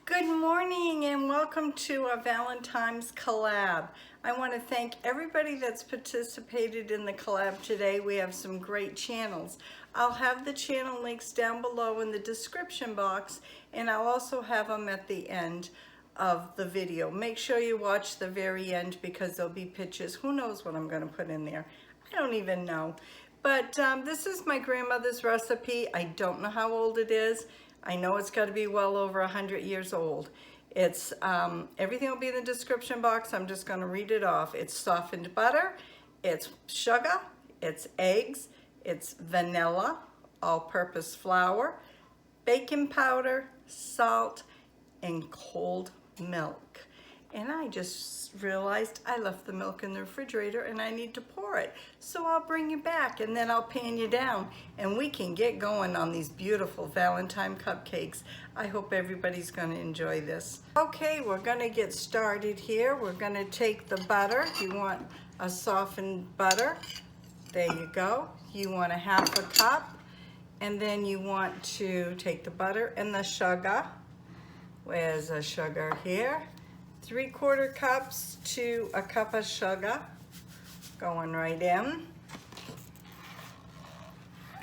Good morning and welcome to a Valentine's collab. I want to thank everybody that's participated in the collab today. We have some great channels. I'll have the channel links down below in the description box, and I'll also have them at the end of the video. Make sure you watch the very end because there'll be pictures. Who knows what I'm going to put in there? I don't even know. But this is my grandmother's recipe. I don't know how old it is. I know it's got to be well over 100 years old. It's everything will be in the description box. I'm just going to read it off. It's softened butter, it's sugar, it's eggs, it's vanilla, all-purpose flour, baking powder, salt, and cold milk. And I just realized I left the milk in the refrigerator and I need to pour it. So I'll bring you back and then I'll pan you down and we can get going on these beautiful Valentine cupcakes. I hope everybody's gonna enjoy this. Okay, we're gonna get started here. We're gonna take the butter. You want a softened butter. There you go. You want a half a cup. And then you want to take the butter and the sugar. Where's the sugar here? 3/4 cups to a cup of sugar going right in.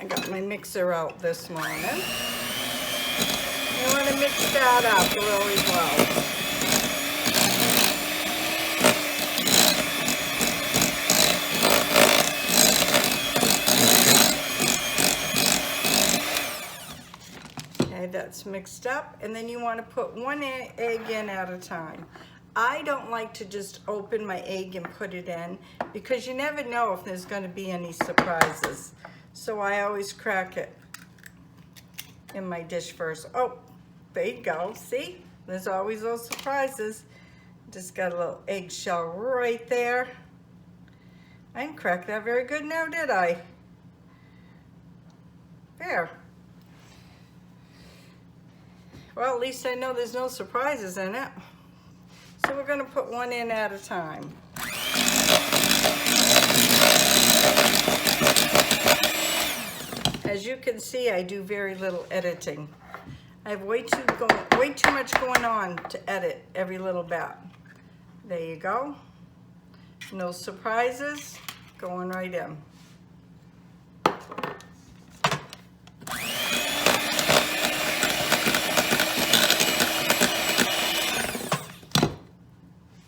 I got my mixer out this morning. You want to mix that up really well. Okay, that's mixed up, and then you want to put one egg in at a time. I don't like to just open my egg and put it in because you never know if there's going to be any surprises. So I always crack it in my dish first. Oh, there you go. See? There's always those surprises. Just got a little eggshell right there. I didn't crack that very good now, did I? There. Well, at least I know there's no surprises in it. So we're going to put one in at a time. As you can see, I do very little editing. I have way too much going on to edit every little bit. There you go. No surprises. Going right in.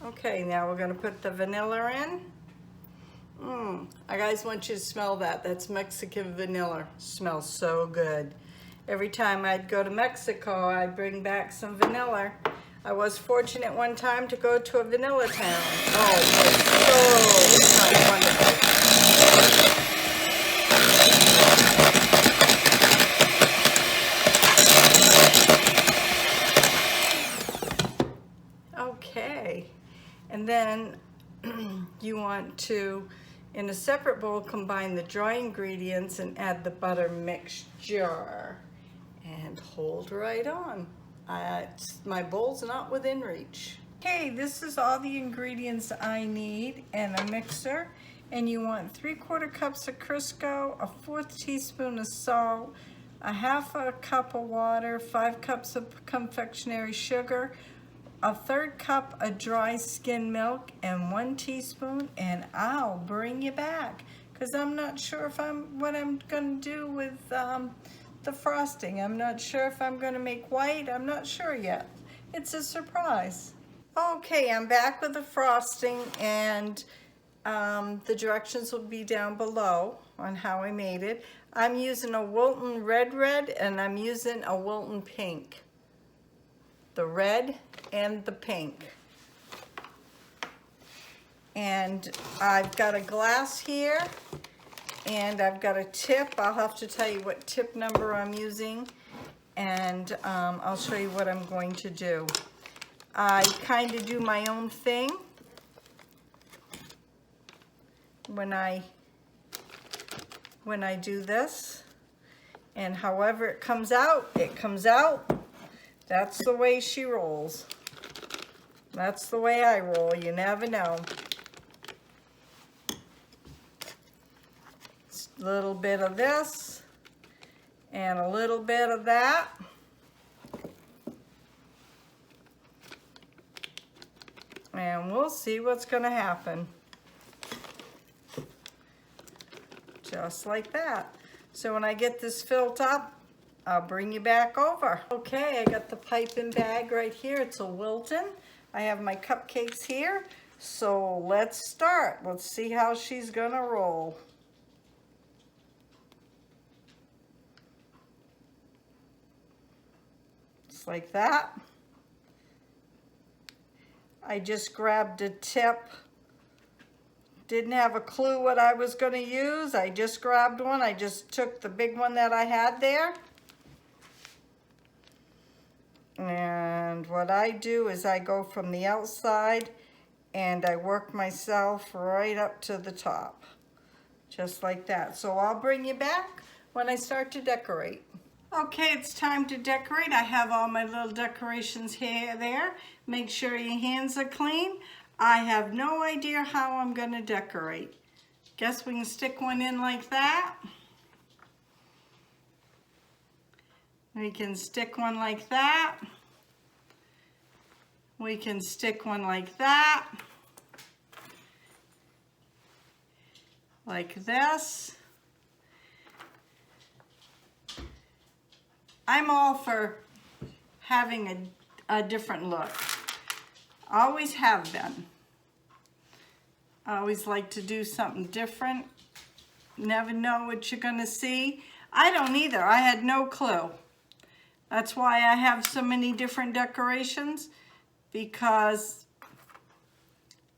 Okay, now we're gonna put the vanilla in. I guys want you to smell that. That's Mexican vanilla. Smells so good. Every time I'd go to Mexico, I'd bring back some vanilla. I was fortunate one time to go to a vanilla town. Oh, it was so wonderful. Okay. And then you want to, in a separate bowl, combine the dry ingredients and add the butter mixture. And hold right on. My bowl's not within reach. Okay, this is all the ingredients I need and a mixer. And you want 3/4 cups of Crisco, a 1/4 teaspoon of salt, a half a cup of water, 5 cups of confectionery sugar, a 1/3 cup of dry skim milk, and 1 teaspoon, and I'll bring you back because I'm not sure if what I'm gonna do with the frosting. I'm not sure if I'm gonna make white. I'm not sure yet. It's a surprise. Okay, I'm back with the frosting, and the directions will be down below on how I made it. I'm using a Wilton red, and I'm using a Wilton pink. The red and the pink. And I've got a glass here, and I've got a tip. I'll have to tell you what tip number I'm using, and I'll show you what I'm going to do. I kind of do my own thing when I do this, and however it comes out, it comes out. That's the way she rolls. That's the way I roll. You never know. A little bit of this and a little bit of that. And we'll see what's gonna happen. Just like that. So when I get this filled up, I'll bring you back over. Okay, I got the piping bag right here. It's a Wilton. I have my cupcakes here. So let's start. Let's see how she's gonna roll. Just like that. I just grabbed a tip. Didn't have a clue what I was gonna use. I just grabbed one. I just took the big one that I had there. And what I do is I go from the outside and I work myself right up to the top. Just like that. So I'll bring you back when I start to decorate. Okay, it's time to decorate. I have all my little decorations here, there. Make sure your hands are clean. I have no idea how I'm gonna decorate. Guess we can stick one in like that. We can stick one like that. We can stick one like that. Like this. I'm all for having a different look. Always have been. I always like to do something different. Never know what you're gonna see. I don't either. I had no clue. That's why I have so many different decorations, because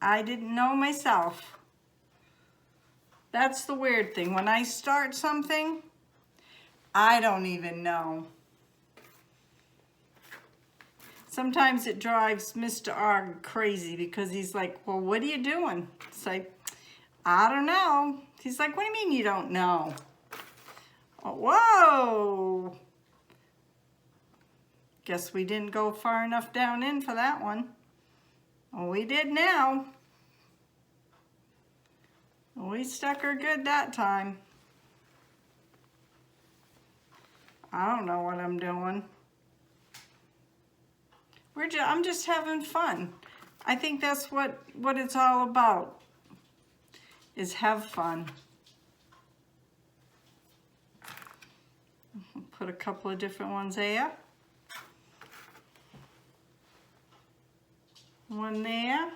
I didn't know myself. That's the weird thing. When I start something, I don't even know. Sometimes it drives Mr. R crazy because he's like, well, what are you doing? It's like, I don't know. He's like, what do you mean you don't know? Oh, whoa. Guess we didn't go far enough down in for that one. Well, we did now. We stuck her good that time. I don't know what I'm doing. I'm just having fun. I think that's what it's all about, is have fun. Put a couple of different ones there. One there.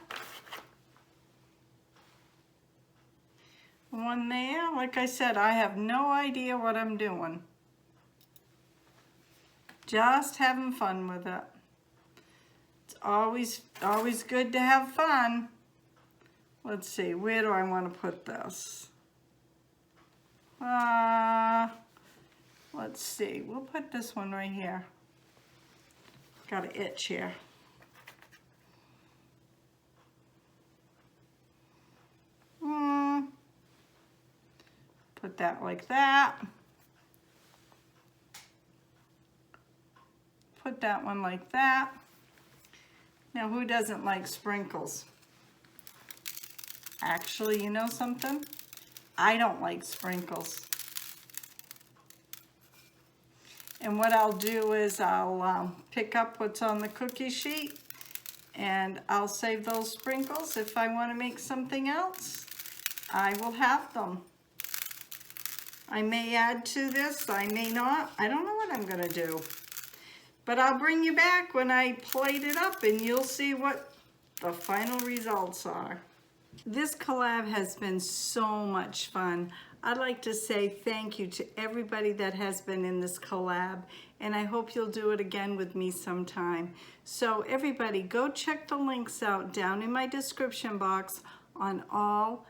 One there. Like I said, I have no idea what I'm doing. Just having fun with it. It's always good to have fun. Let's see, where do I want to put this? Let's see, we'll put this one right here. Got an itch here. Put that like that. Put that one like that. Now, who doesn't like sprinkles? Actually, you know something? I don't like sprinkles. And what I'll do is I'll pick up what's on the cookie sheet and I'll save those sprinkles. If I want to make something else, I will have them. I may add to this, I may not. I don't know what I'm gonna do. But I'll bring you back when I plate it up and you'll see what the final results are. This collab has been so much fun. I'd like to say thank you to everybody that has been in this collab, and I hope you'll do it again with me sometime. So everybody, go check the links out down in my description box on all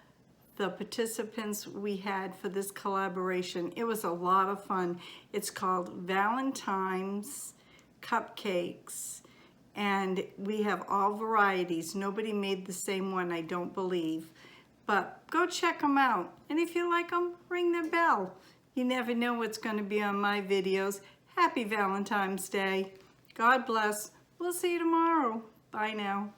the participants we had for this collaboration. It was a lot of fun. It's called Valentine's Cupcakes, and we have all varieties. Nobody made the same one, I don't believe. But go check them out. And if you like them, ring the bell. You never know what's going to be on my videos. Happy Valentine's Day. God bless. We'll see you tomorrow. Bye now.